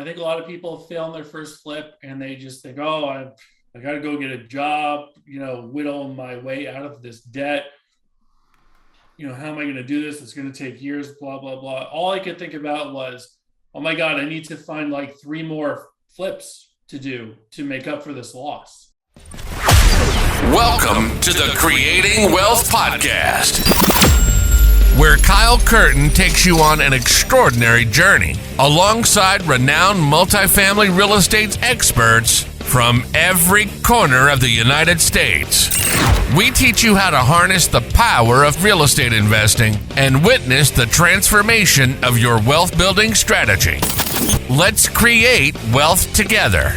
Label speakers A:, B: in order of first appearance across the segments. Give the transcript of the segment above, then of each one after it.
A: think a lot of people fail in their first flip and they just think, oh, I got to go get a job, whittle my way out of this debt. How am I going to do this? It's going to take years, blah, blah, blah. All I could think about was, oh my God, I need to find like 3 more flips to do to make up for this loss.
B: Welcome to the Creating Wealth Podcast, where Kyle Curtin takes you on an extraordinary journey alongside renowned multifamily real estate experts from every corner of the United States. We teach you how to harness the power of real estate investing and witness the transformation of your wealth building strategy. Let's create wealth together.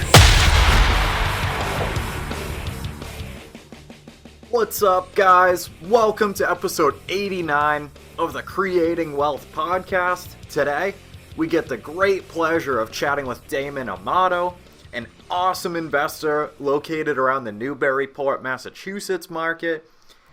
C: What's up, guys? Welcome to episode 89 of the Creating Wealth Podcast. Today, we get the great pleasure of chatting with Damon Amato, an awesome investor located around the Newburyport, Massachusetts market.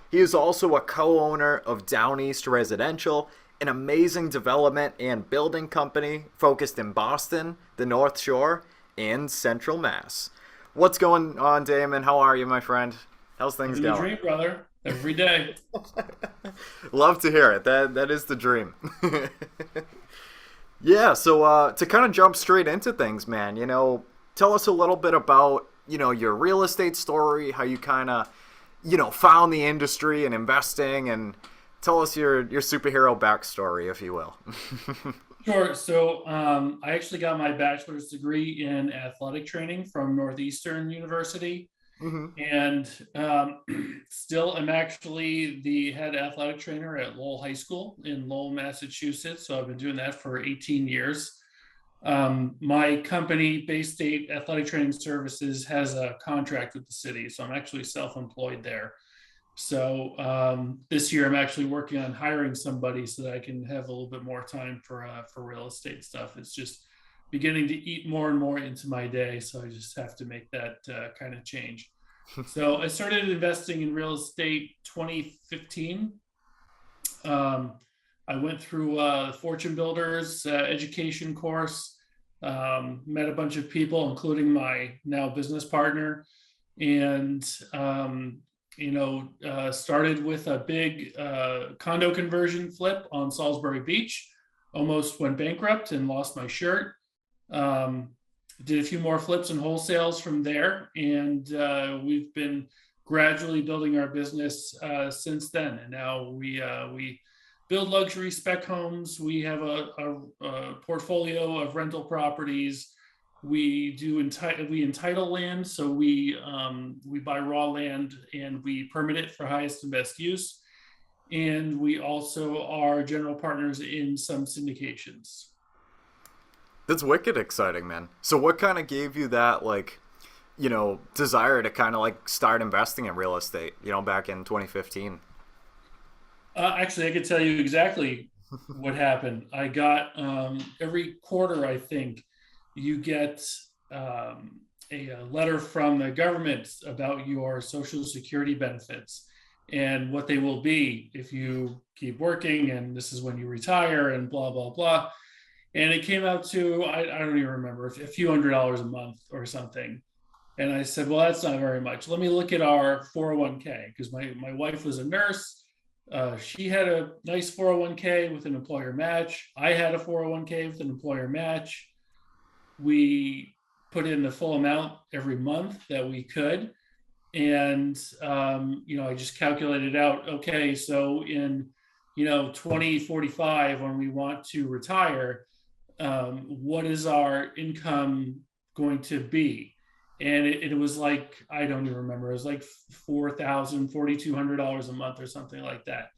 C: He is also a co-owner of Down East Residential, an amazing development and building company focused in Boston, the North Shore, and Central Mass. What's going on, Damon? How are you, my friend? How's things going?
A: Dream, brother. Every day.
C: Love to hear it. That is the dream. Yeah, so to kind of jump straight into things, man, tell us a little bit about, your real estate story, how you kind of, found the industry and investing, and tell us your superhero backstory, if you will.
A: Sure. So I actually got my bachelor's degree in athletic training from Northeastern University. Mm-hmm. And still am actually the head athletic trainer at Lowell High School in Lowell, Massachusetts. So I've been doing that for 18 years. My company, Bay State Athletic Training Services, has a contract with the city. So I'm actually self-employed there. So this year I'm actually working on hiring somebody so that I can have a little bit more time for real estate stuff. It's just beginning to eat more and more into my day. So I just have to make that kind of change. So I started investing in real estate 2015. I went through Fortune Builders education course, met a bunch of people, including my now business partner, and started with a big condo conversion flip on Salisbury Beach. Almost went bankrupt and lost my shirt. Did a few more flips and wholesales from there, and we've been gradually building our business since then. And now we build luxury spec homes. We have a portfolio of rental properties. We entitle land, so we buy raw land and we permit it for highest and best use. And we also are general partners in some syndications.
C: That's wicked exciting, man. So what kind of gave you that, desire to kind of start investing in real estate, back in 2015?
A: Actually, I could tell you exactly what happened. I got every quarter, I think, you get a letter from the government about your Social Security benefits and what they will be if you keep working, and this is when you retire, and blah, blah, blah. And it came out to, I don't even remember, a few $100s a month or something. And I said, well, that's not very much. Let me look at our 401k, because my wife was a nurse. She had a nice 401k with an employer match. I had a 401k with an employer match. We put in the full amount every month that we could. And, I just calculated out, okay, so in, 2045, when we want to retire, what is our income going to be? And it was like, I don't even remember, it was like $4,200 a month or something like that.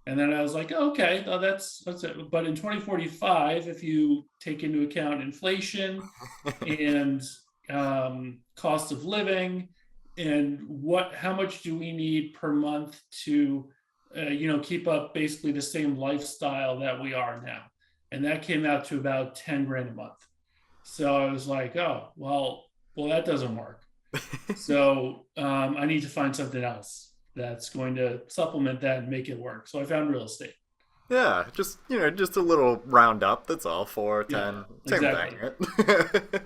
A: And then I was like, okay, that's it. But in 2045, if you take into account inflation and cost of living, and how much do we need per month to keep up basically the same lifestyle that we are now? And that came out to about 10 grand a month. So I was like, oh, well, that doesn't work. So I need to find something else that's going to supplement that and make it work. So I found real estate.
C: Yeah, just just a little roundup. That's all. 4, 10, same
A: exactly.
C: thing.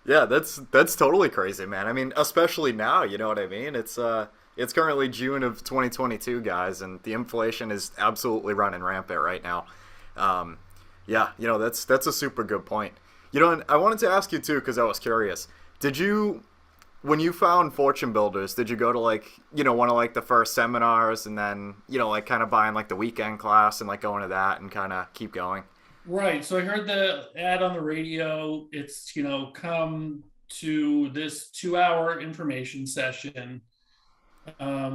C: Yeah, that's totally crazy, man. I mean, especially now, you know what I mean? It's currently June of 2022, guys, and the inflation is absolutely running rampant right now. Yeah, that's a super good point. And I wanted to ask you too, because I was curious. Did you, when you found Fortune Builders, did you go to one of the first seminars and then, kind of buying the weekend class and going to that and kind of keep going?
A: Right. So I heard the ad on the radio. It's, come to this 2-hour information session,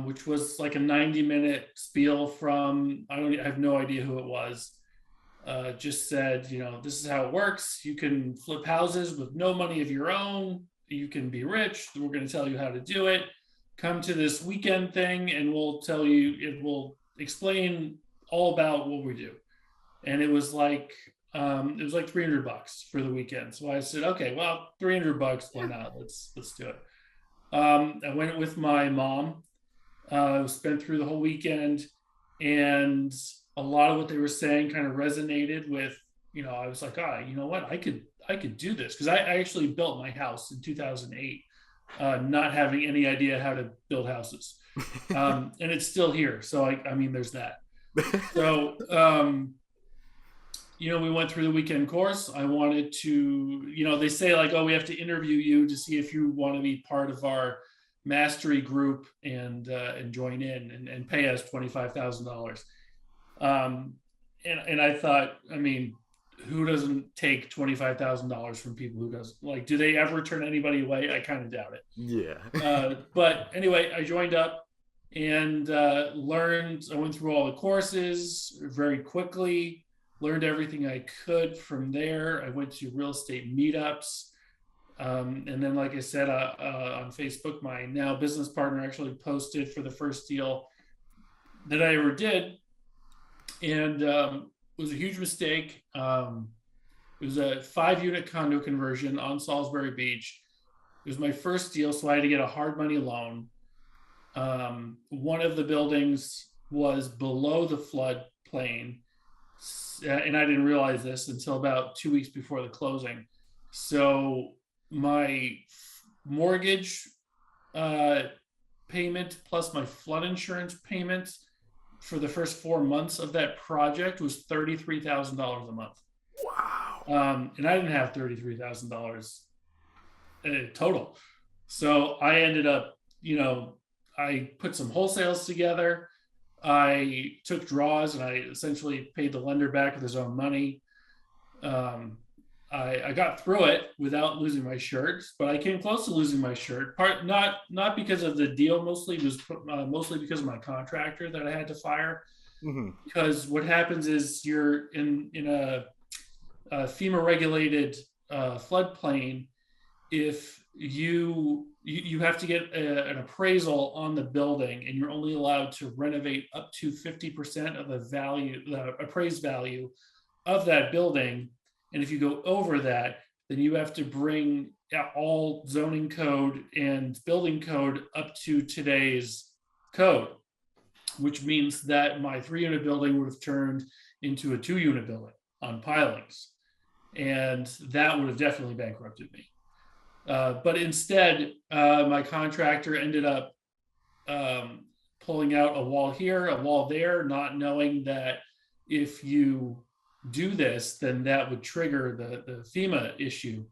A: which was like a 90-minute spiel from, I have no idea who it was. Just said, this is how it works. You can flip houses with no money of your own. You can be rich. We're going to tell you how to do it. Come to this weekend thing and it will explain all about what we do. And it was like $300 for the weekend. So I said, okay, well, $300, why not? Let's do it. I went with my mom, spent through the whole weekend, and a lot of what they were saying kind of resonated with, I was like, you know what? I could do this. Cause I actually built my house in 2008, not having any idea how to build houses. And it's still here. So I mean, there's that. So, we went through the weekend course. I wanted to, they say we have to interview you to see if you want to be part of our mastery group and join in and pay us $25,000. And I thought, I mean, who doesn't take $25,000 from people who does? Do they ever turn anybody away? I kind of doubt it.
C: Yeah.
A: But anyway, I joined up and learned. I went through all the courses very quickly. Learned everything I could from there. I went to real estate meetups. And then, like I said, on Facebook, my now business partner actually posted for the first deal that I ever did. And it was a huge mistake. It was a 5-unit condo conversion on Salisbury Beach. It was my first deal, so I had to get a hard money loan. One of the buildings was below the floodplain. And I didn't realize this until about 2 weeks before the closing. So my mortgage payment plus my flood insurance payment for the first 4 months of that project was $33,000 a month.
C: Wow.
A: And I didn't have $33,000 total. So I ended up, I put some wholesales together. I took draws and I essentially paid the lender back with his own money. I got through it without losing my shirt, but I came close to losing my shirt. Not because of the deal, mostly because of my contractor that I had to fire. Mm-hmm. Because what happens is you're in a FEMA regulated floodplain. If you have to get an appraisal on the building, and you're only allowed to renovate up to 50% of the appraised value of that building. And if you go over that, then you have to bring all zoning code and building code up to today's code, which means that my 3-unit building would have turned into a 2-unit building on pilings. And that would have definitely bankrupted me. But instead, my contractor ended up pulling out a wall here, a wall there, not knowing that if you do this, then that would trigger the FEMA issue.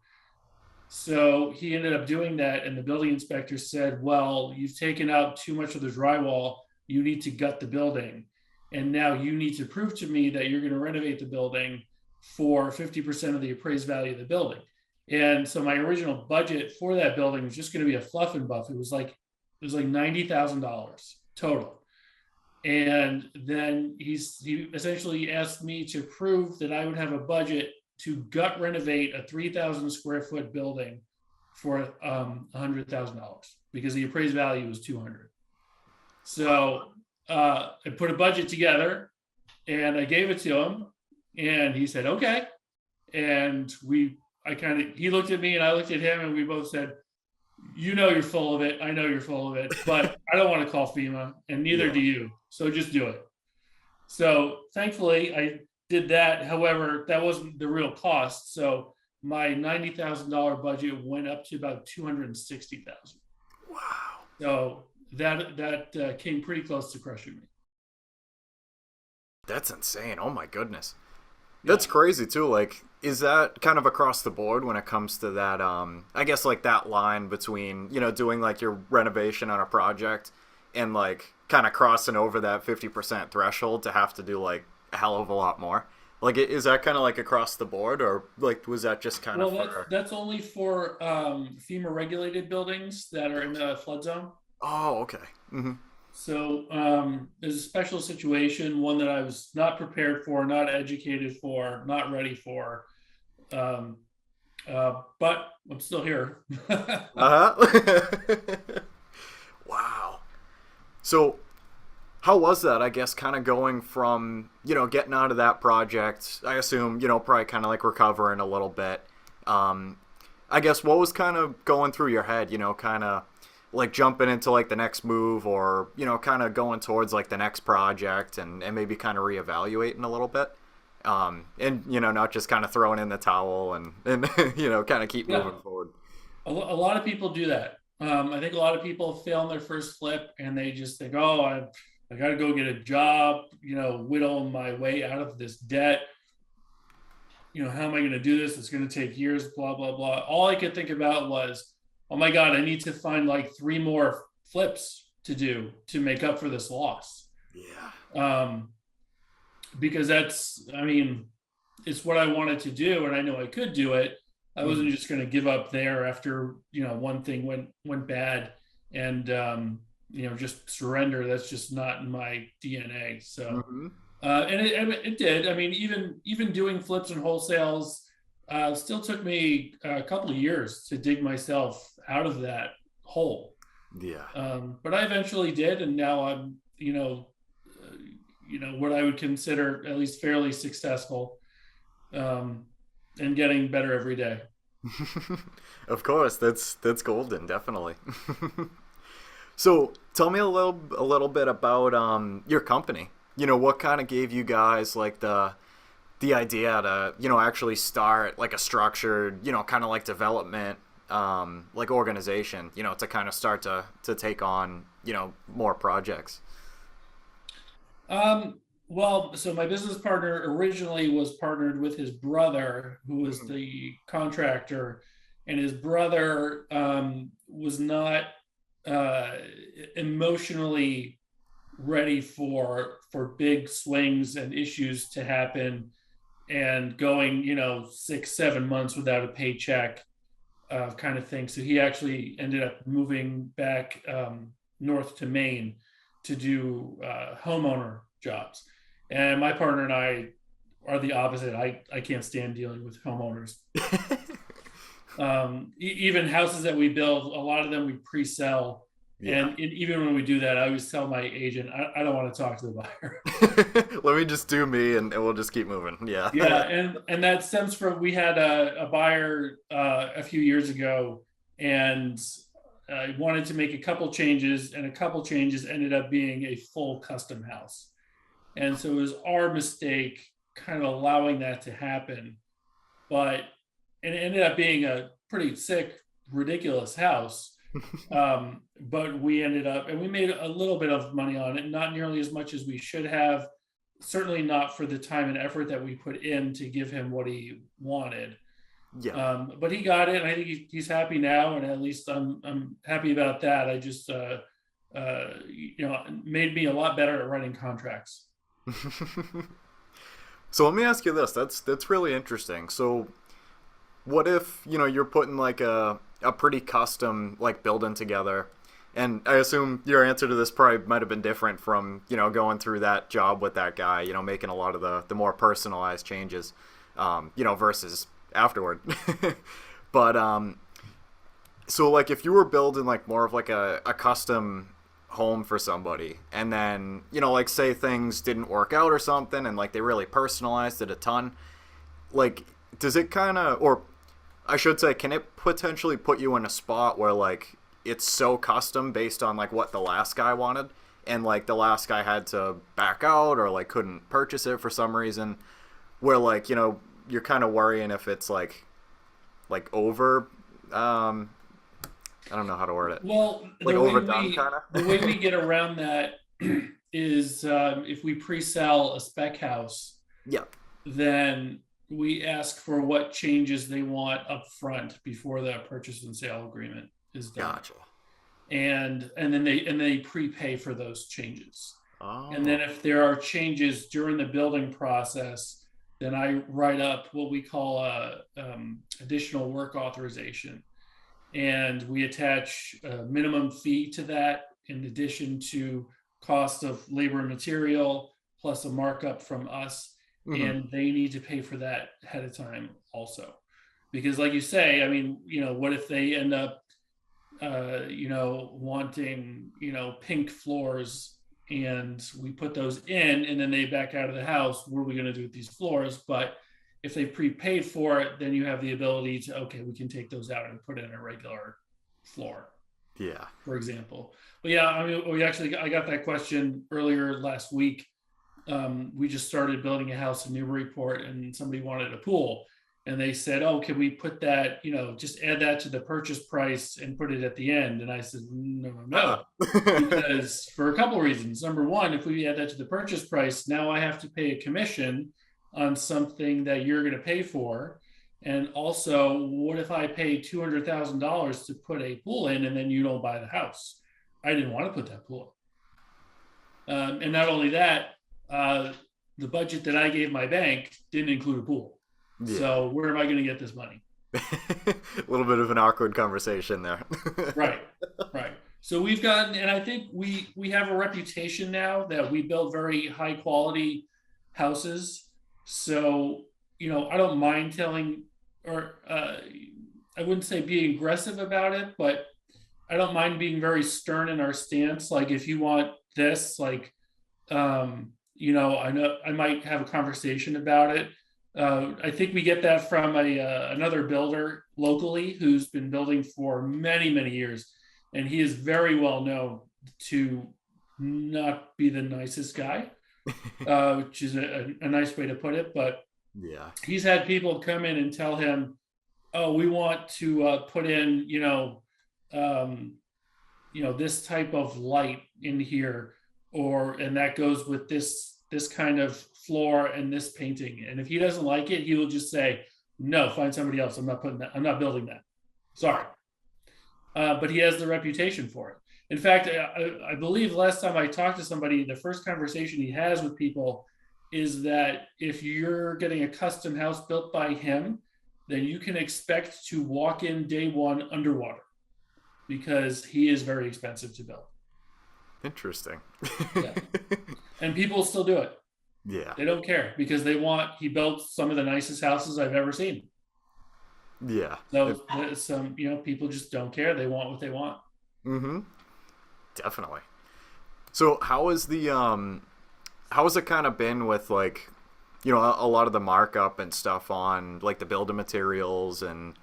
A: So he ended up doing that, and the building inspector said, well, you've taken out too much of the drywall. You need to gut the building. And now you need to prove to me that you're going to renovate the building for 50% of the appraised value of the building. And so my original budget for that building was just going to be a fluff and buff. It was like $90,000 total. And then he essentially asked me to prove that I would have a budget to gut renovate a 3,000 square foot building for $100,000 because the appraised value was $200,000. So I put a budget together and I gave it to him, and he said, okay. And he looked at me and I looked at him, and we both said, you're full of it. I know you're full of it, but I don't want to call FEMA, and neither do you. So just do it. So thankfully I did that. However, that wasn't the real cost. So my $90,000 budget went up to about 260,000.
C: Wow.
A: So that came pretty close to crushing me.
C: That's insane. Oh my goodness.
A: Yeah.
C: That's crazy too. Like, is that kind of across the board when it comes to that, I guess like that line between, doing like your renovation on a project and like kind of crossing over that 50% threshold to have to do like a hell of a lot more? Like, is that kind of like across the board, or like was that just kind of for...
A: That's only for FEMA regulated buildings that are in the flood zone.
C: Oh, okay. Mm-hmm.
A: So there's a special situation, one that I was not prepared for, not educated for, not ready for. But I'm still here.
C: Uh-huh. Wow. So how was that, I guess, kind of going from, getting out of that project, I assume, probably kind of like recovering a little bit. I guess what was kind of going through your head, kind of like jumping into like the next move, or, kind of going towards like the next project and maybe kind of reevaluating a little bit. And, not just kind of throwing in the towel and kind of keep moving forward.
A: A lot of people do that. I think a lot of people fail on their first flip and they just think, oh, I got to go get a job, whittle my way out of this debt. How am I going to do this? It's going to take years, blah, blah, blah. All I could think about was, oh my God, I need to find like 3 more flips to do to make up for this loss.
C: Yeah.
A: Because it's what I wanted to do. And I know I could do it. I wasn't just going to give up there after, one thing went bad and, just surrender. That's just not in my DNA. So, and it did. I mean, even doing flips and wholesales still took me a couple of years to dig myself out of that hole.
C: Yeah.
A: But I eventually did. And now I'm, what I would consider at least fairly successful, and getting better every day.
C: Of course, that's golden, definitely. So tell me a little bit about your company. What kind of gave you guys like the idea to actually start like a structured kind of like development like organization to kind of start to take on more projects.
A: Well, so my business partner originally was partnered with his brother, who was the contractor, and his brother was not emotionally ready for big swings and issues to happen, and going 6-7 months without a paycheck, kind of thing. So he actually ended up moving back north to Maine to do homeowner jobs. And my partner and I are the opposite. I can't stand dealing with homeowners. Even houses that we build, a lot of them we pre-sell. Yeah. And even when we do that, I always tell my agent, I don't want to talk to the buyer.
C: Let me just do me and we'll just keep moving. Yeah.
A: Yeah. And that stems from, we had a buyer a few years ago, and I wanted to make a couple changes, and a couple changes ended up being a full custom house. And so it was our mistake kind of allowing that to happen. And it ended up being a pretty sick, ridiculous house. But we ended up, and we made a little bit of money on it, not nearly as much as we should have, certainly not for the time and effort that we put in to give him what he wanted. Yeah. But he got it, and I think he's happy now, and at least I'm happy about that. I just, made me a lot better at writing contracts.
C: So let me ask you this. That's really interesting. So what if, you're putting like a pretty custom like building together, and I assume your answer to this probably might have been different from, going through that job with that guy, making a lot of the more personalized changes, versus afterward. But so like if you were building like more of like a custom home for somebody, and then like say things didn't work out or something, and like they really personalized it a ton, like does it kind of, or I should say, can it potentially put you in a spot where like it's so custom based on like what the last guy wanted, and like the last guy had to back out or like couldn't purchase it for some reason, where like, you know, you're kind of worrying if it's like over, I don't know how to word it.
A: Well,
C: like overdone kind of.
A: The way we get around that is if we pre-sell a spec house, then we ask for what changes they want up front before the purchase and sale agreement is done.
C: Gotcha.
A: And then they prepay for those changes.
C: Oh.
A: And then if there are changes during the building process, then I write up what we call a additional work authorization. And we attach a minimum fee to that in addition to cost of labor and material, plus a markup from us. And they need to pay for that ahead of time also. Because like you say, I mean, you know, what if they end up, you know, wanting, you know, pink floors, and we put those in and then they back out of the house? What are we going to do with these floors? But if they prepaid for it, then you have the ability to, okay, we can take those out and put in a regular floor.
C: Yeah.
A: For example. But yeah, I mean, I got that question earlier last week. We just started building a house in Newburyport, and somebody wanted a pool. And they said, oh, can we put that, you know, just add that to the purchase price and put it at the end? And I said, no, because for a couple of reasons. Number one, if we add that to the purchase price, now I have to pay a commission on something that you're going to pay for. And also, what if I pay $200,000 to put a pool in and then you don't buy the house? I didn't want to put that pool in. And not only that, the budget that I gave my bank didn't include a pool. Yeah. So where am I going to get this money?
C: A little bit of an awkward conversation there.
A: Right. So we've gotten, and I think we have a reputation now that we build very high quality houses. So, you know, I don't mind telling, or I wouldn't say being aggressive about it, but I don't mind being very stern in our stance. Like if you want this, like, you know, I know I might have a conversation about it. I think we get that from another builder locally who's been building for many, many years. And he is very well known to not be the nicest guy, which is a nice way to put it. But
C: yeah,
A: he's had people come in and tell him, oh, we want to put in, you know, this type of light in here, and that goes with this kind of floor and this painting. And if he doesn't like it, he will just say, no, find somebody else. I'm not building that. Sorry. But he has the reputation for it. In fact, I believe last time I talked to somebody, the first conversation he has with people is that if you're getting a custom house built by him, then you can expect to walk in day one underwater, because he is very expensive to build.
C: Interesting.
A: Yeah. And people still do it.
C: Yeah.
A: They don't care because he built some of the nicest houses I've ever seen.
C: Yeah.
A: So some, you know, people just don't care. They want what they want.
C: Mm-hmm. Definitely. So how has it kind of been with, like, you know, a lot of the markup and stuff on like the building materials and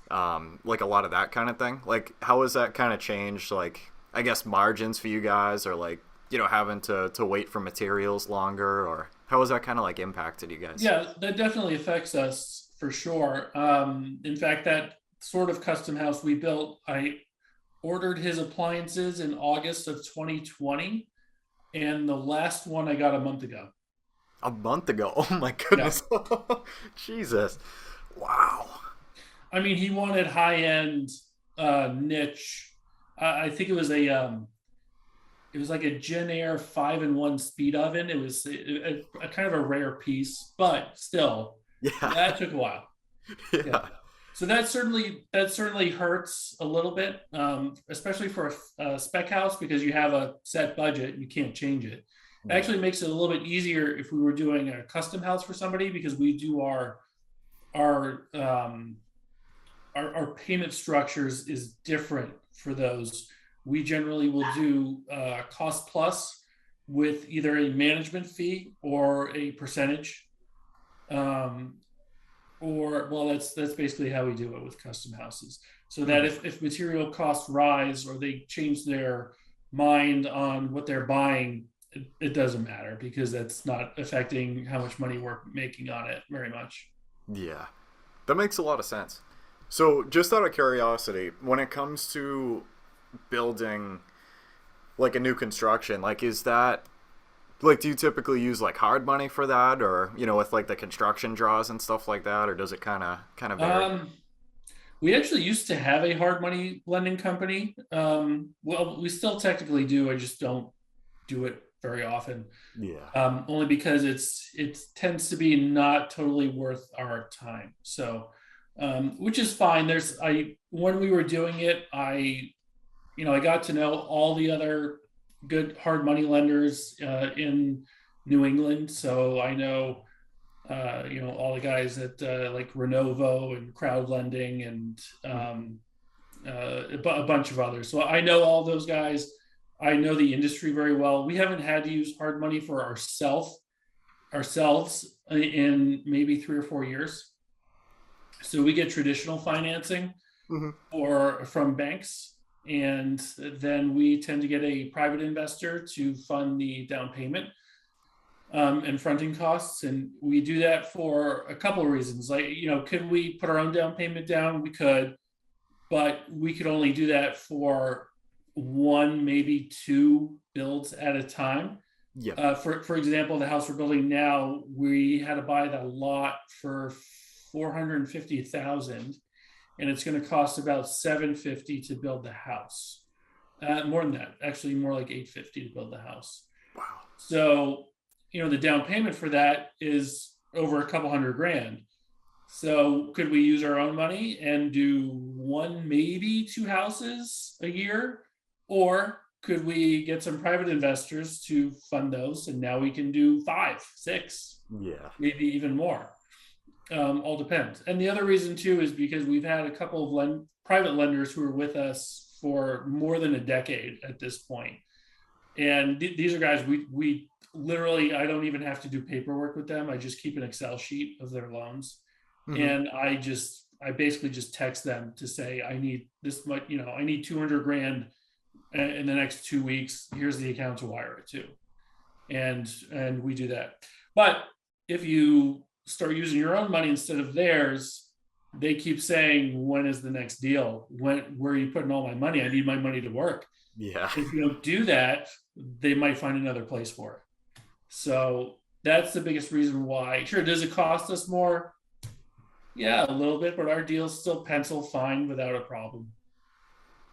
C: like a lot of that kind of thing? Like, how has that kind of changed, like, I guess, margins for you guys, or like, you know, having to wait for materials longer, or how has that kind of like impacted you guys?
A: Yeah, that definitely affects us for sure. In fact, that sort of custom house we built, I ordered his appliances in August of 2020, and the last one I got a month ago.
C: A month ago? Oh my goodness. Yeah. Jesus. Wow. I
A: mean, he wanted high-end niche. I think it was like a Gen Air 5-in-1 speed oven. It was a kind of a rare piece, but still, yeah, that took a while. Yeah. So that certainly hurts a little bit, especially for a spec house, because you have a set budget and you can't change it. It actually makes it a little bit easier if we were doing a custom house for somebody, because we do our payment structures is different for those. We generally will do cost plus with either a management fee or a percentage, that's basically how we do it with custom houses. So that if material costs rise or they change their mind on what they're buying, it doesn't matter because that's not affecting how much money we're making on it very much.
C: Yeah, that makes a lot of sense. So, just out of curiosity, when it comes to building like a new construction, like is that like do you typically use like hard money for that, or with like the construction draws and stuff like that, or does it kind of vary?
A: We actually used to have a hard money lending company. Well, we still technically do. I just don't do it very often.
C: Yeah.
A: Only because it tends to be not totally worth our time. So, which is fine. When we were doing it, I got to know all the other good hard money lenders in New England. So I know all the guys at like Renovo and Crowd Lending and a bunch of others. So I know all those guys. I know the industry very well. We haven't had to use hard money for ourselves in maybe 3 or 4 years. So we get traditional financing or from banks, and then we tend to get a private investor to fund the down payment and fronting costs. And we do that for a couple of reasons. Like, could we put our own down payment down? We could, but we could only do that for one, maybe two builds at a time.
C: Yeah.
A: For example, the house we're building now, we had to buy the lot for $450,000, and it's going to cost about $750 to build the house. More than that, actually, more like $850 to build the house.
C: Wow.
A: So, the down payment for that is over a couple $100,000. So could we use our own money and do one, maybe two houses a year? Or could we get some private investors to fund those? And now we can do 5, 6, maybe even more. All depends. And the other reason too is because we've had a couple of private lenders who are with us for more than a decade at this point. And these are guys we literally, I don't even have to do paperwork with them. I just keep an Excel sheet of their loans. And I basically just text them to say, I need this much, I need $200,000 in the next 2 weeks. Here's the account to wire it to. And we do that. But if you start using your own money instead of theirs, they keep saying, when is the next deal? Where are you putting all my money? I need my money to work.
C: Yeah.
A: If you don't do that, they might find another place for it. So that's the biggest reason why. Sure, does it cost us more? Yeah, a little bit, but our deals still pencil fine without a problem.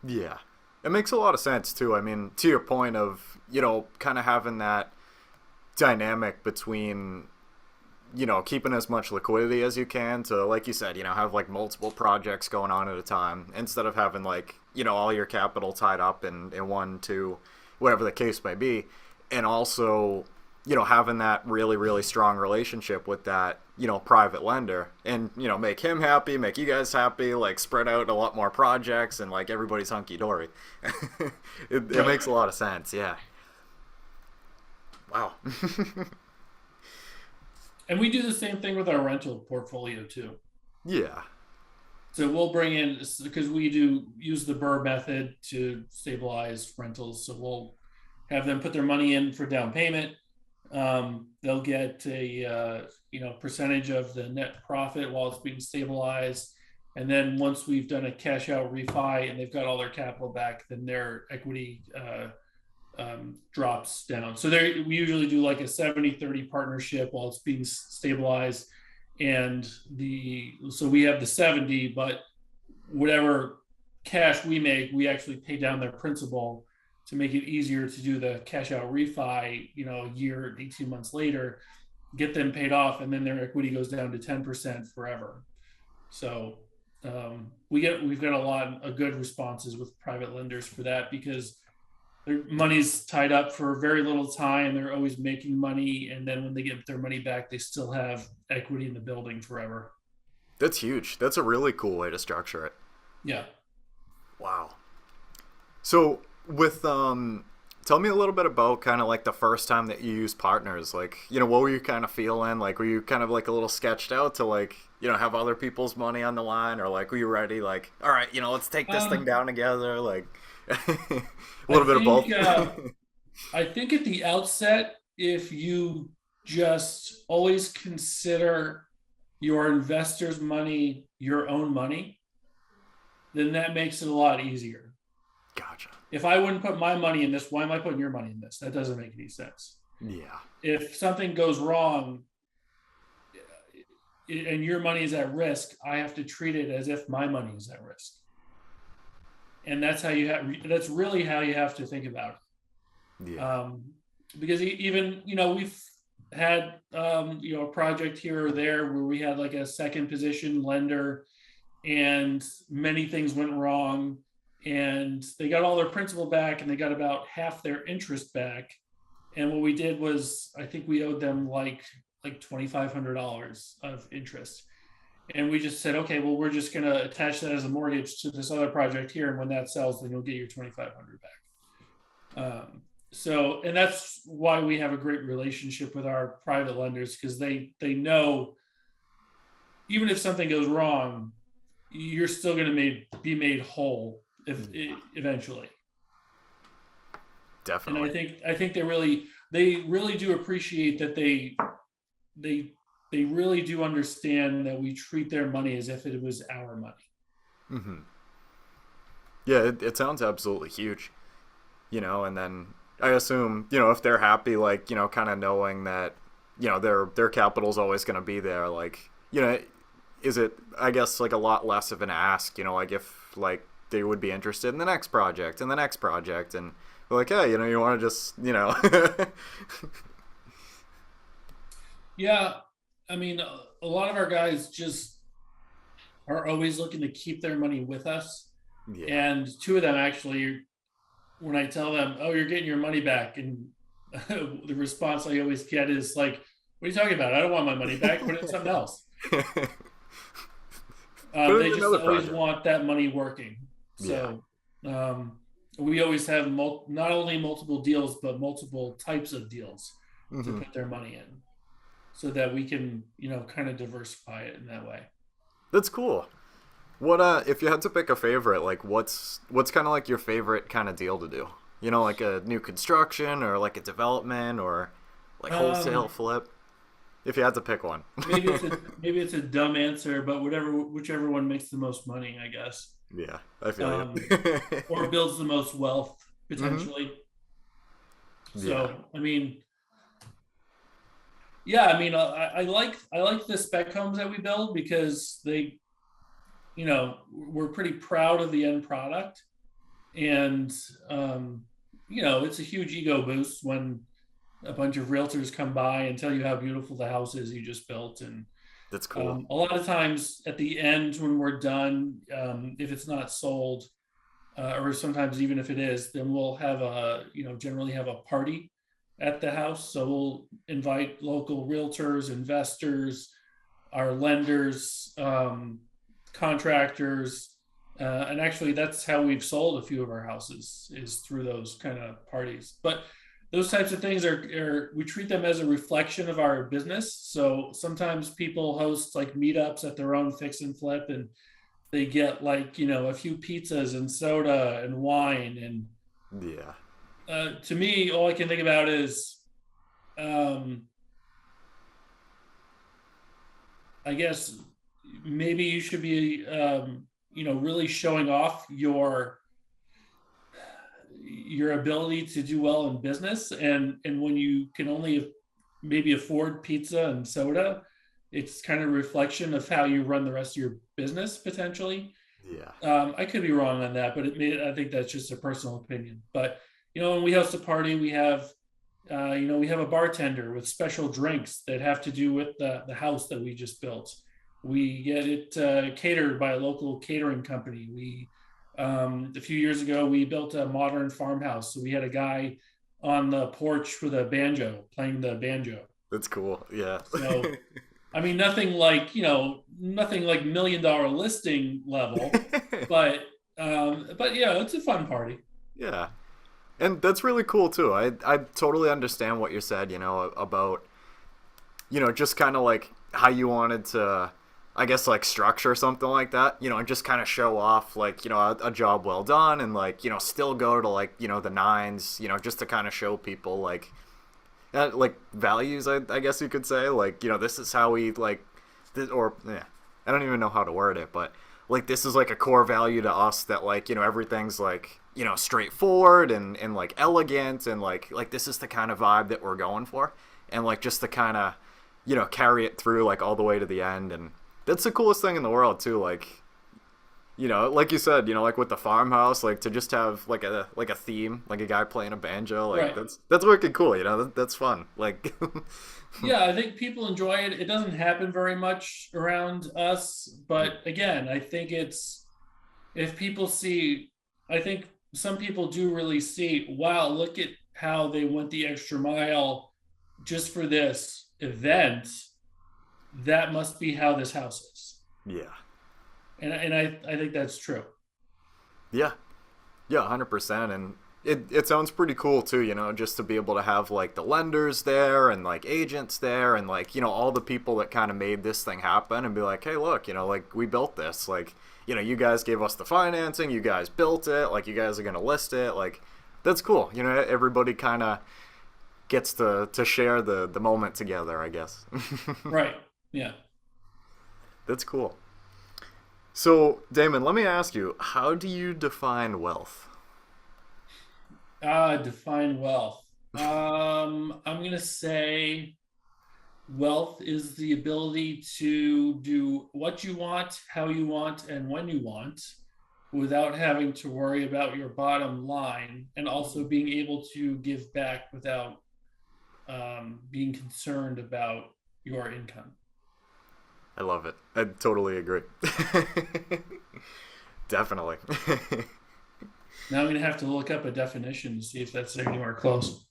C: Yeah. It makes a lot of sense too. I mean, to your point of, kind of having that dynamic between, keeping as much liquidity as you can to, like you said, have like multiple projects going on at a time instead of having like, all your capital tied up in one, two, whatever the case may be. And also, having that really, really strong relationship with that, private lender and, make him happy, make you guys happy, like spread out a lot more projects and like everybody's hunky dory. It makes a lot of sense. Yeah. Wow.
A: And we do the same thing with our rental portfolio too.
C: Yeah.
A: So we'll bring in, because we do use the BRRRR method to stabilize rentals. So we'll have them put their money in for down payment. They'll get a percentage of the net profit while it's being stabilized. And then once we've done a cash out refi and they've got all their capital back, then their equity drops down. So we usually do like a 70-30 partnership while it's being stabilized. And so we have the 70, but whatever cash we make, we actually pay down their principal to make it easier to do the cash out refi, a year, 18 months later, get them paid off, and then their equity goes down to 10% forever. So we've got a lot of good responses with private lenders for that because their money's tied up for very little time. They're always making money. And then when they get their money back, they still have equity in the building forever.
C: That's huge. That's a really cool way to structure it.
A: Yeah.
C: Wow. So with Tell me a little bit about kind of like the first time that you used partners. Like, what were you kind of feeling? Like, were you kind of like a little sketched out to like, have other people's money on the line, or like, were you ready? Like, all right, let's take this thing down together. Like, a little bit of both.
A: I think at the outset, if you just always consider your investors' money your own money, then that makes it a lot easier.
C: Gotcha.
A: If I wouldn't put my money in this, why am I putting your money in this? That doesn't make any sense.
C: Yeah.
A: If something goes wrong and your money is at risk, I have to treat it as if my money is at risk. And that's really how you have to think about it.
C: Yeah.
A: Because even, we've had, a project here or there where we had like a second position lender and many things went wrong. And they got all their principal back and they got about half their interest back. And what we did was, I think we owed them like $2,500 of interest. And we just said, okay, well, we're just going to attach that as a mortgage to this other project here. And when that sells, then you'll get your $2,500 back. And that's why we have a great relationship with our private lenders, because they know even if something goes wrong, you're still going to be made whole eventually.
C: Definitely.
A: And I think they really do appreciate that they really do understand that we treat their money as if it was our money.
C: Mm-hmm. Yeah, it sounds absolutely huge. And then I assume, if they're happy, like, kind of knowing that, their capital's always going to be there, like, is it, I guess, like a lot less of an ask, like if like they would be interested in the next project and the next project, and they're like, hey, you want to just,
A: Yeah. I mean, a lot of our guys just are always looking to keep their money with us. Yeah. And two of them actually, when I tell them, oh, you're getting your money back, and the response I always get is like, what are you talking about? I don't want my money back. Put it in something else. They just always want that money working. So we always have not only multiple deals, but multiple types of deals to put their money in, so that we can, kind of diversify it in that way.
C: That's cool. What if you had to pick a favorite, like what's kind of like your favorite kind of deal to do? Like a new construction or like a development or like wholesale flip? If you had to pick one.
A: maybe it's a dumb answer, but whichever one makes the most money, I guess.
C: Yeah, I feel you.
A: Or builds the most wealth potentially. Mm-hmm. So, I mean, I like the spec homes that we build because they, we're pretty proud of the end product, and it's a huge ego boost when a bunch of realtors come by and tell you how beautiful the house is you just built. And
C: that's cool.
A: A lot of times at the end when we're done, if it's not sold, or sometimes even if it is, then we'll have generally have a party at the house. So we'll invite local realtors, investors, our lenders, contractors, and actually that's how we've sold a few of our houses, is through those kind of parties. But those types of things we treat them as a reflection of our business. So sometimes people host like meetups at their own fix and flip, and they get like, a few pizzas and soda and wine. And to me, all I can think about is, I guess maybe you should be, really showing off your ability to do well in business. And when you can only maybe afford pizza and soda, it's kind of a reflection of how you run the rest of your business potentially. Yeah. I could be wrong on that, but I think that's just a personal opinion. But, when we host a party, we have a bartender with special drinks that have to do with the house that we just built. We get it catered by a local catering company. A few years ago, we built a modern farmhouse. So we had a guy on the porch with a banjo, playing the banjo.
C: That's cool. Yeah.
A: So, nothing like $1 million listing level, but it's a fun party.
C: Yeah. And that's really cool too. I totally understand what you said, about, just kind of like how you wanted to, I guess, like structure something like that, and just kind of show off like, a job well done, and like, still go to like, the nines, just to kind of show people like values, I guess you could say, like, this is how we like this, or yeah, I don't even know how to word it, but like this is like a core value to us that like, everything's like, straightforward and like elegant, and like this is the kind of vibe that we're going for, and like just to kind of, carry it through like all the way to the end. And that's the coolest thing in the world too, like, like you said, like with the farmhouse, like to just have like a theme, like a guy playing a banjo, like
A: Right.
C: that's wicked cool, that's fun, like.
A: Yeah, I think people enjoy it. It doesn't happen very much around us, but again, I think if people see, I think some people do really see, wow, look at how they went the extra mile just for this event. That must be how this house is.
C: Yeah.
A: And I think that's true.
C: Yeah. Yeah, 100%. And it sounds pretty cool too, just to be able to have like the lenders there and like agents there, and like, all the people that kind of made this thing happen, and be like, hey, look, like we built this, like, you guys gave us the financing, you guys built it, like you guys are going to list it. Like, that's cool. Everybody kind of gets to share the moment together, I guess.
A: Right. Yeah.
C: That's cool. So, Damon, let me ask you, how do you define wealth?
A: Define wealth. I'm going to say wealth is the ability to do what you want, how you want, and when you want, without having to worry about your bottom line, and also being able to give back without being concerned about your income.
C: I love it. I totally agree. Definitely.
A: Now I'm going to have to look up a definition to see if that's anywhere close.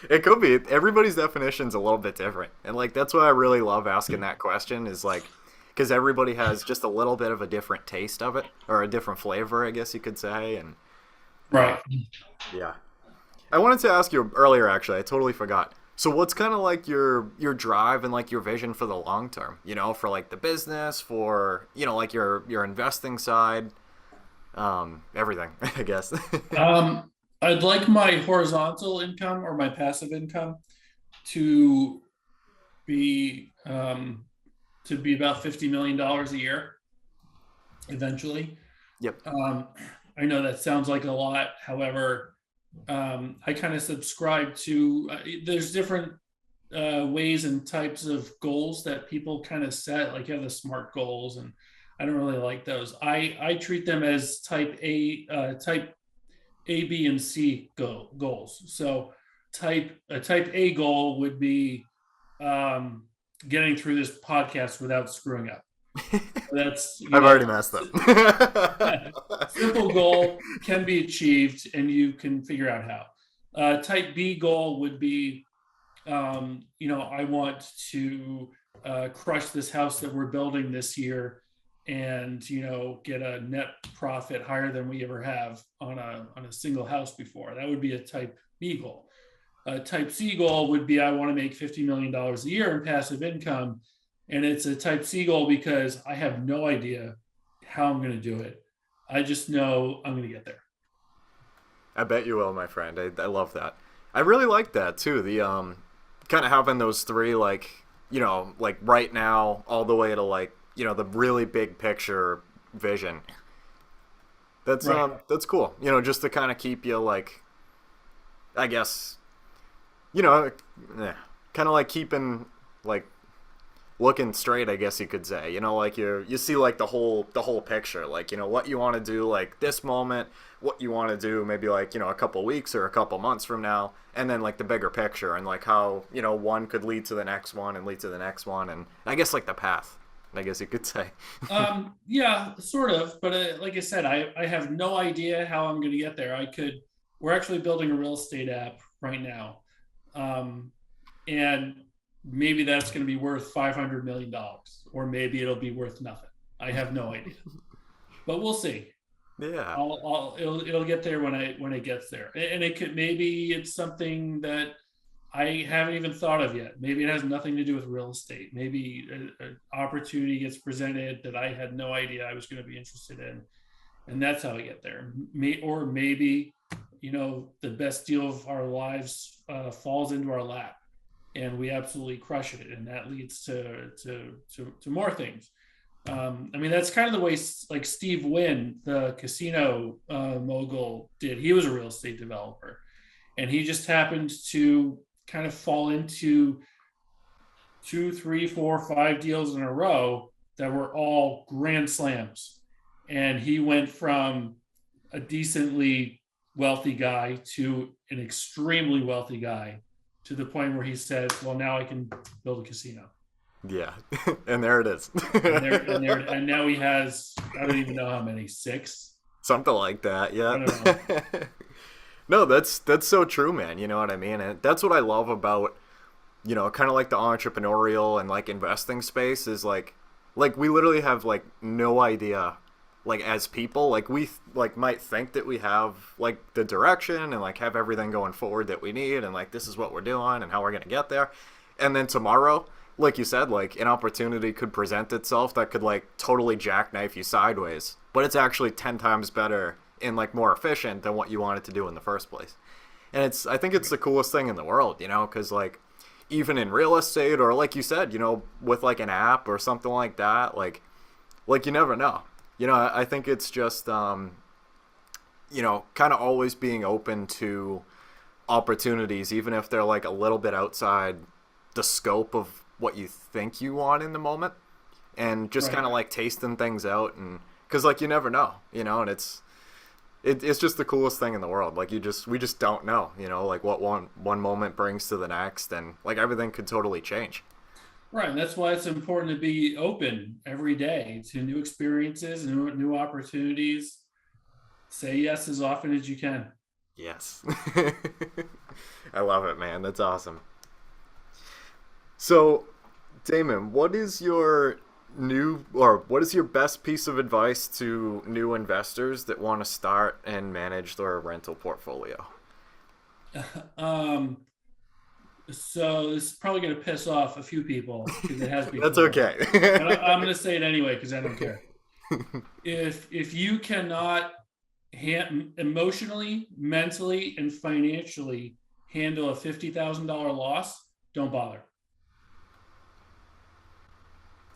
C: It could be. Everybody's definition's a little bit different. And like that's why I really love asking that question, is like, because everybody has just a little bit of a different taste of it, or a different flavor, I guess you could say. And
A: Right.
C: yeah. I wanted to ask you earlier, actually. I totally forgot. So what's kind of like your drive and like your vision for the long term, for like the business, for, like your investing side, everything, I guess.
A: I'd like my horizontal income or my passive income to be about $50 million a year eventually.
C: Yep.
A: I know that sounds like a lot. However, I kind of subscribe to, there's different ways and types of goals that people kind of set, like you have the SMART goals, and I don't really like those. I treat them as type A, B, and C goals. So a type A goal would be getting through this podcast without screwing up. That's
C: I've already messed up.
A: Simple goal, can be achieved, and you can figure out how. Type B goal would be, I want to crush this house that we're building this year, and get a net profit higher than we ever have on a single house before. That would be a type B goal. Type C goal would be, I want to make $50 million a year in passive income. And it's a type C goal because I have no idea how I'm going to do it. I just know I'm going to get there.
C: I bet you will, my friend. I love that. I really like that too. The kind of having those three, like, like right now all the way to like, the really big picture vision. That's
A: Right.
C: That's cool. Just to kind of keep you like, I guess, kind of like keeping like looking straight, I guess you could say. Like you see like the whole picture, like, what you want to do like this moment, what you want to do maybe like, a couple weeks or a couple months from now, and then like the bigger picture, and like how, one could lead to the next one and lead to the next one, and I guess like the path, I guess you could say.
A: Yeah, sort of. But like I said, I have no idea how I'm going to get there. We're actually building a real estate app right now. And maybe that's going to be worth $500 million, or maybe it'll be worth nothing. I have no idea, but we'll see.
C: Yeah.
A: It'll get there when it gets there. And maybe it's something that I haven't even thought of yet. Maybe it has nothing to do with real estate. Maybe an opportunity gets presented that I had no idea I was going to be interested in, and that's how I get there. Or maybe, the best deal of our lives falls into our lap, and we absolutely crush it, and that leads to more things. That's kind of the way like Steve Wynn, the casino mogul, did. He was a real estate developer, and he just happened to kind of fall into 2, 3, 4, 5 deals in a row that were all grand slams. And he went from a decently wealthy guy to an extremely wealthy guy, to the point where he said, well, now I can build a casino.
C: Yeah. And there it is.
A: and now he has, I don't even know how many, 6?
C: Something like that. Yeah.
A: I don't know.
C: No, that's so true, man. You know what I mean? And that's what I love about, kind of like the entrepreneurial and like investing space is like we literally have like no idea, like as people, like we like might think that we have like the direction and like have everything going forward that we need, and like this is what we're doing and how we're going to get there. And then tomorrow, like you said, like an opportunity could present itself that could like totally jackknife you sideways, but it's actually 10 times better and like more efficient than what you wanted to do in the first place. And I think it's the coolest thing in the world, because like even in real estate, or like you said, with like an app or something like that, like you never know. I think it's just kind of always being open to opportunities, even if they're like a little bit outside the scope of what you think you want in the moment, and just kind of like tasting things out, and because like you never know, and it's just the coolest thing in the world. Like we just don't know, like what one moment brings to the next, and like everything could totally change.
A: Right, and that's why it's important to be open every day to new experiences, new opportunities. Say yes as often as you can.
C: Yes. I love it, man. That's awesome. So, Damon, what is your best piece of advice to new investors that want to start and manage their rental portfolio?
A: So this is probably going to piss off a few people, because it has before.
C: That's okay.
A: I'm going to say it anyway because I don't care. If you cannot emotionally, mentally, and financially handle a $50,000 loss, don't bother.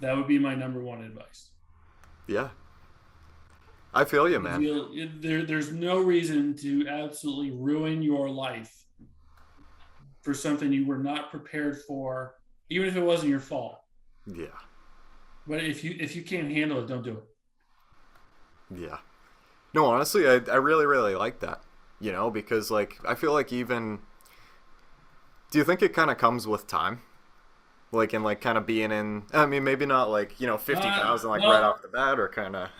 A: That would be my number one advice.
C: Yeah. I feel you, man.
A: There's no reason to absolutely ruin your life for something you were not prepared for, even if it wasn't your fault.
C: Yeah.
A: But if you can't handle it, don't do it.
C: Yeah. No, honestly, I really, really like that, because like, I feel like do you think it kind of comes with time? Like, and like kind of being in, I mean, maybe not like, 50,000 right off the bat, or kind of,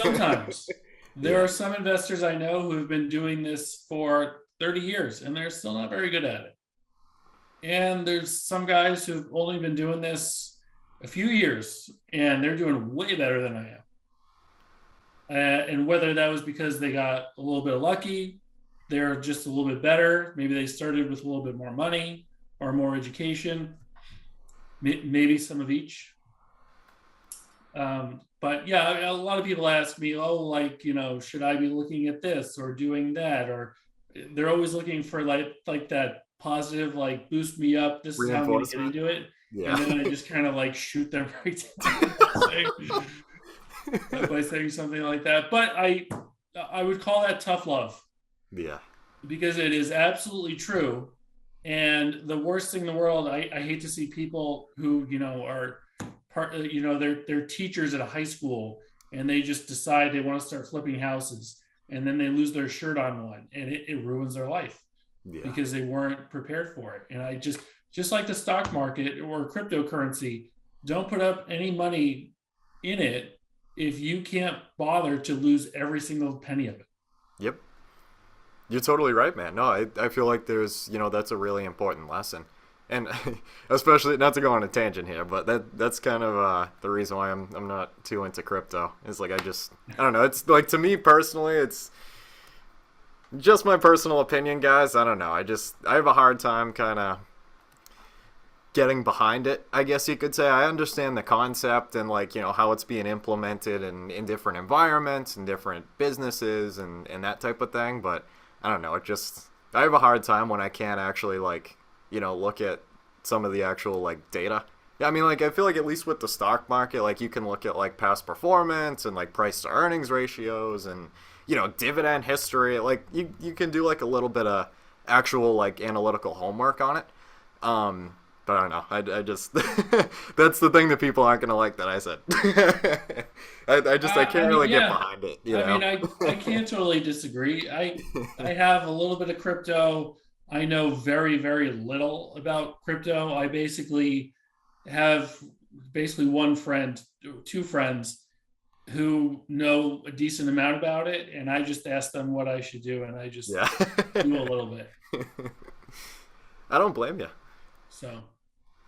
A: Sometimes. There are some investors I know who have been doing this for 30 years and they're still not very good at it. And there's some guys who've only been doing this a few years and they're doing way better than I am. And whether that was because they got a little bit lucky, they're just a little bit better. Maybe they started with a little bit more money or more education. Maybe some of each. But yeah, a lot of people ask me, should I be looking at this or doing that? Or they're always looking for like that positive, like boost me up. This is how I'm going to get into it. Yeah. And then I just kind of like shoot them right down by saying something like that. But I would call that tough love.
C: Yeah.
A: Because it is absolutely true. And the worst thing in the world, I hate to see people who, are they're teachers at a high school and they just decide they want to start flipping houses, and then they lose their shirt on one and it ruins their life because they weren't prepared for it. And I just like the stock market or cryptocurrency, don't put up any money in it if you can't bother to lose every single penny of it.
C: Yep. You're totally right, man. No, I feel like there's, that's a really important lesson. And especially, not to go on a tangent here, but that's kind of the reason why I'm not too into crypto. It's like I don't know. It's like, to me personally, it's just my personal opinion, guys. I don't know. I have a hard time kind of getting behind it, I guess you could say. I understand the concept and, like, how it's being implemented in different environments and different businesses and that type of thing, but I don't know, I have a hard time when I can't actually, like, look at some of the actual, like, data. Yeah, I mean, like, I feel like at least with the stock market, like, you can look at, like, past performance and, like, price to earnings ratios and, dividend history. Like, you can do, like, a little bit of actual, like, analytical homework on it. But I don't know. I just that's the thing that people aren't gonna like that I said. I can't really get behind it.
A: I can't totally disagree. I have a little bit of crypto. I know very, very little about crypto. I basically have one friend, two friends who know a decent amount about it, and I just ask them what I should do, and I just do a little bit.
C: I don't blame you.
A: So,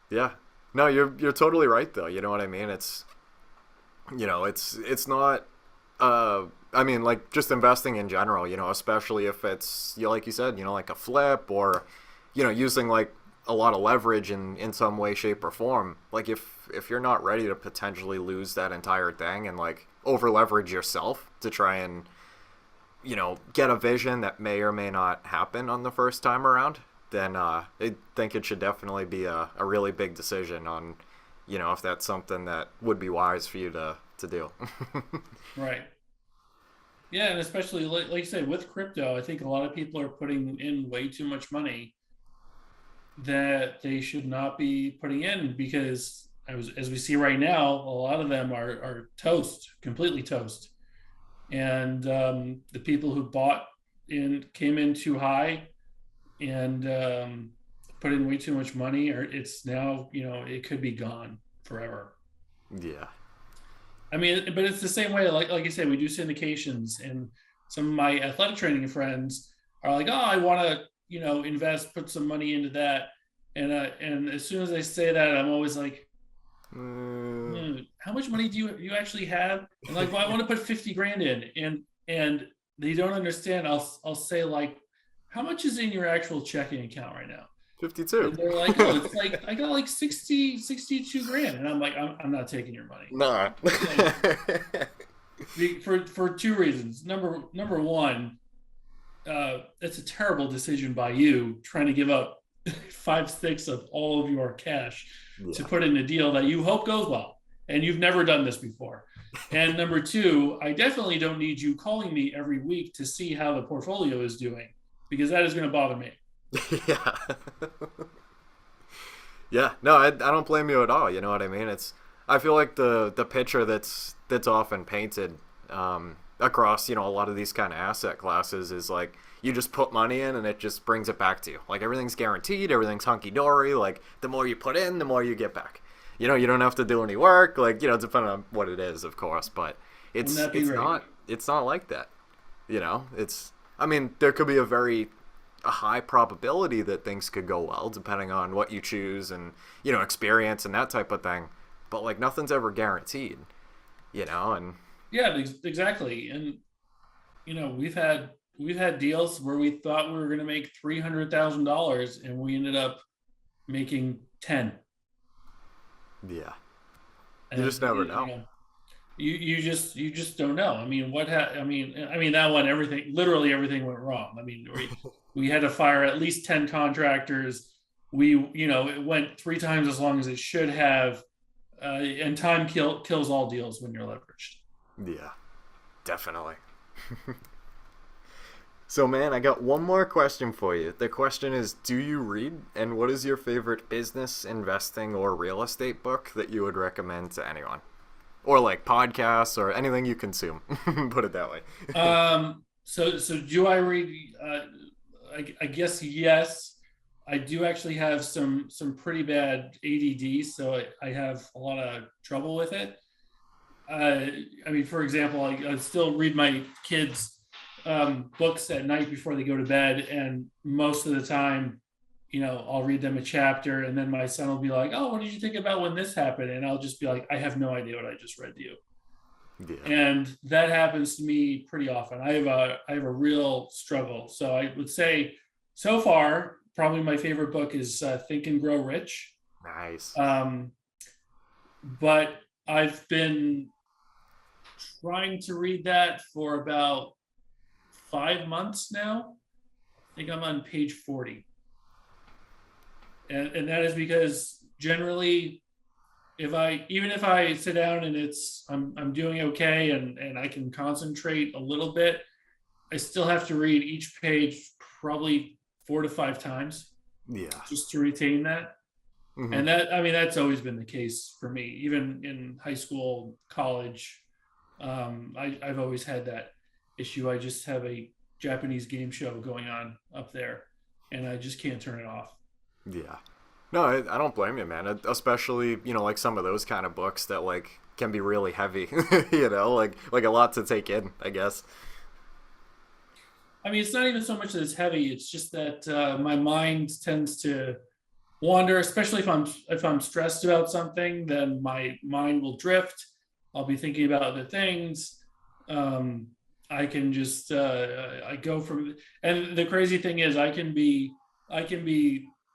C: yeah, no, you're totally right though. You know what I mean? It's not. I mean, like, just investing in general. Especially if it's like you said, like a flip or, using like a lot of leverage in some way, shape, or form. Like if you're not ready to potentially lose that entire thing and like over leverage yourself to try and get a vision that may or may not happen on the first time around, then I think it should definitely be a really big decision on, if that's something that would be wise for you to do.
A: Right. Yeah, and especially like you said, with crypto, I think a lot of people are putting in way too much money that they should not be putting in, because as we see right now, a lot of them are completely toast. And the people who came in too high and put in way too much money, or it's now, it could be gone forever.
C: Yeah.
A: I mean, but it's the same way, like you said, we do syndications, and some of my athletic training friends are like, oh, I want to, invest, put some money into that. And as soon as I say that, I'm always like, how much money do you actually have? And like, well, I want to put 50 grand in, and they don't understand. I'll say, like, how much is in your actual checking account right now?
C: 52.
A: And they're like, oh, it's like, I got like 62 grand. And I'm like, I'm not taking your money.
C: Nah.
A: For two reasons. Number one, it's a terrible decision by you trying to give up 5/6 of all of your cash to put in a deal that you hope goes well. And you've never done this before. And number two, I definitely don't need you calling me every week to see how the portfolio is doing, because that is going to bother me.
C: Yeah. Yeah, no, I don't blame you at all. You know what I mean? I feel like the picture that's often painted across, a lot of these kind of asset classes is like, you just put money in and it just brings it back to you. Like, everything's guaranteed, everything's hunky-dory. Like, the more you put in, the more you get back. You don't have to do any work, like, depending on what it is, of course, but it's not like that. I mean, there could be a high probability that things could go well depending on what you choose and, experience and that type of thing. But, like, nothing's ever guaranteed, and
A: yeah, exactly. And, we've had deals where we thought we were going to make $300,000 and we ended up making 10.
C: Yeah. You just never know.
A: You just don't know. I mean, I mean that one, literally everything went wrong. I mean, we had to fire at least 10 contractors. It went 3 times as long as it should have. And time kills all deals when you're leveraged.
C: Yeah, definitely. So, man, I got one more question for you. The question is, do you read? And what is your favorite business, investing, or real estate book that you would recommend to anyone? Or, like, podcasts or anything you consume. Put it that way.
A: So do I read? I guess yes. I do actually have some pretty bad ADD, so I have a lot of trouble with it. I mean, for example, I still read my kids' books at night before they go to bed, and most of the time, I'll read them a chapter, and then my son will be like, "Oh, what did you think about when this happened?" And I'll just be like, "I have no idea what I just read to you." Yeah. And that happens to me pretty often. I have a real struggle. So I would say, so far, probably my favorite book is Think and Grow Rich.
C: Nice.
A: But I've been trying to read that for about 5 months now. I think I'm on page 40. And that is because generally, even if I sit down and I'm doing okay and I can concentrate a little bit, I still have to read each page probably 4 to 5 times.
C: Yeah.
A: Just to retain that. Mm-hmm. And that's always been the case for me, even in high school, college. I've always had that issue. I just have a Japanese game show going on up there, and I just can't turn it off.
C: Yeah. No, I don't blame you, man. Especially, like some of those kind of books that like can be really heavy, like a lot to take in, I guess.
A: I mean, it's not even so much that it's heavy. It's just that my mind tends to wander, especially if I'm stressed about something, then my mind will drift. I'll be thinking about other things. I can just I go from, and the crazy thing is I can be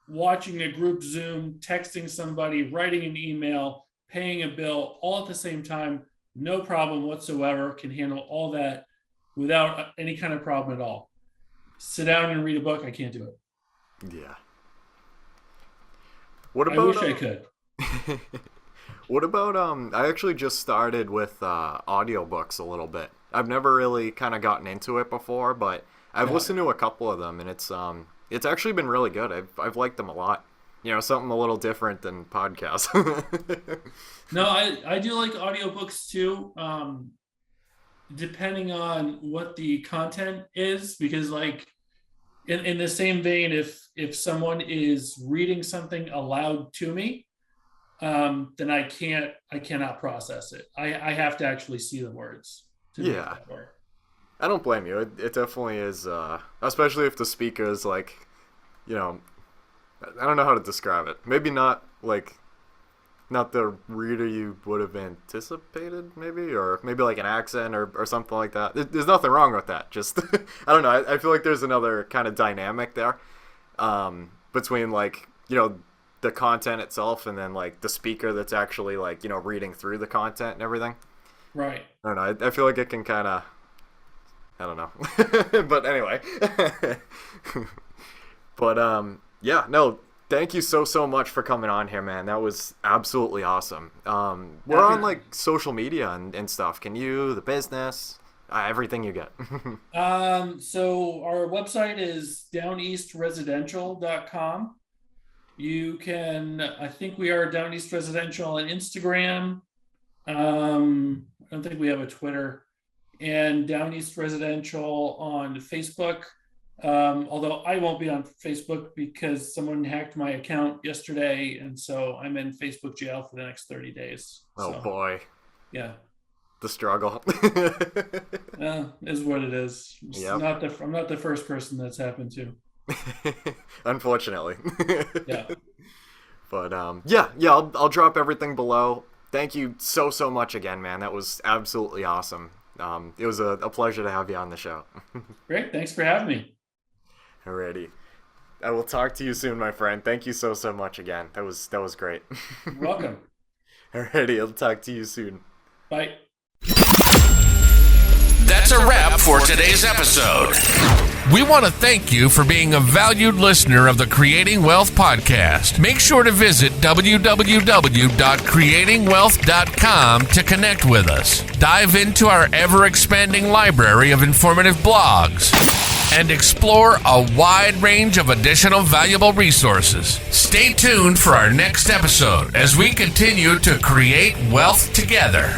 A: watching a group Zoom, texting somebody, writing an email, paying a bill, all at the same time, no problem whatsoever, can handle all that without any kind of problem at all. Sit down and read a book, I can't do it.
C: Yeah. What about,
A: I wish I could.
C: What about, I actually just started with audiobooks a little bit. I've never really kind of gotten into it before, but I've listened to a couple of them, and it's actually been really good. I've liked them a lot. Something a little different than podcasts.
A: No, I do like audiobooks too, depending on what the content is, because like in the same vein, if someone is reading something aloud to me, then I cannot process it. I have to actually see the words.
C: Yeah. I don't blame you. It definitely is, especially if the speaker is like, I don't know how to describe it. Maybe not the reader you would have anticipated, maybe, or maybe like an accent or something like that. There's nothing wrong with that. Just, I don't know. I feel like there's another kind of dynamic there between like, the content itself and then like the speaker that's actually like, reading through the content and everything.
A: Right.
C: I don't know. I feel like it can kind of, I don't know. But anyway. But yeah, no, thank you so much for coming on here, man. That was absolutely awesome. We're on like social media and stuff. Can you, the business, everything you get?
A: So our website is downeastresidential.com. You can, I think we are Down East Residential on Instagram. I don't think we have a Twitter, and Down East Residential on Facebook. Although I won't be on Facebook because someone hacked my account yesterday, and so I'm in Facebook jail for the next 30 days.
C: Oh, so, boy.
A: Yeah.
C: The struggle.
A: Is what it is.
C: Yep.
A: I'm not the first person that's happened to.
C: Unfortunately.
A: Yeah.
C: But I'll drop everything below. Thank you so much again, man. That was absolutely awesome. It was a pleasure to have you on the show.
A: Great. Thanks for having me.
C: Alrighty. I will talk to you soon, my friend. Thank you so much again. That was great.
A: You're welcome.
C: Alrighty. I'll talk to you soon.
A: Bye.
B: That's a wrap for today's episode. We want to thank you for being a valued listener of the Creating Wealth Podcast. Make sure to visit www.creatingwealth.com to connect with us. Dive into our ever-expanding library of informative blogs and explore a wide range of additional valuable resources. Stay tuned for our next episode as we continue to create wealth together.